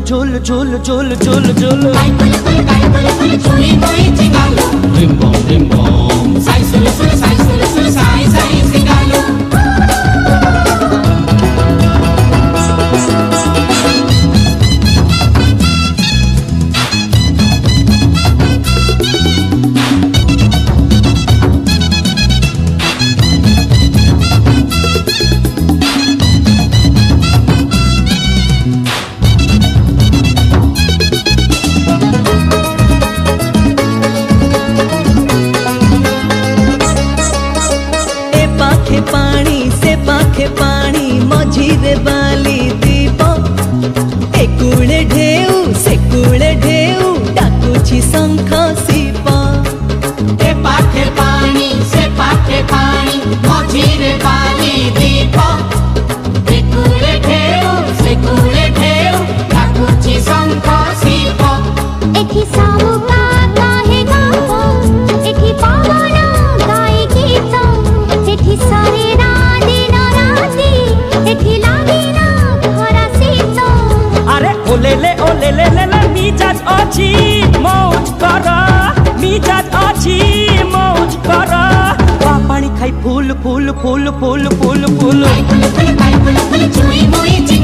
झोल झोल झोल झोल झोल रिम बम साई सुलु सुलु साई साई सिंगालो पानी मझीरे बाली दीप एकुड़े ढेउ सेकुड़े ढेउ डाकुछि शंख सीप ए पाखे पानी से पाखे पानी मझीरे बाली दीप एकुड़े ढेउ सेकुड़े ढेउ डाकुछि शंख सीप एठी सामुका काहे गाओ एठी पवन गाए गीत एठी सारे ओले ले मिजाज अछि मौज कर मिजाज अछि मौज कर पानी खाई फूल फूल फूल फूल फूल फूल फूल फूल फूल फूल चुई मुई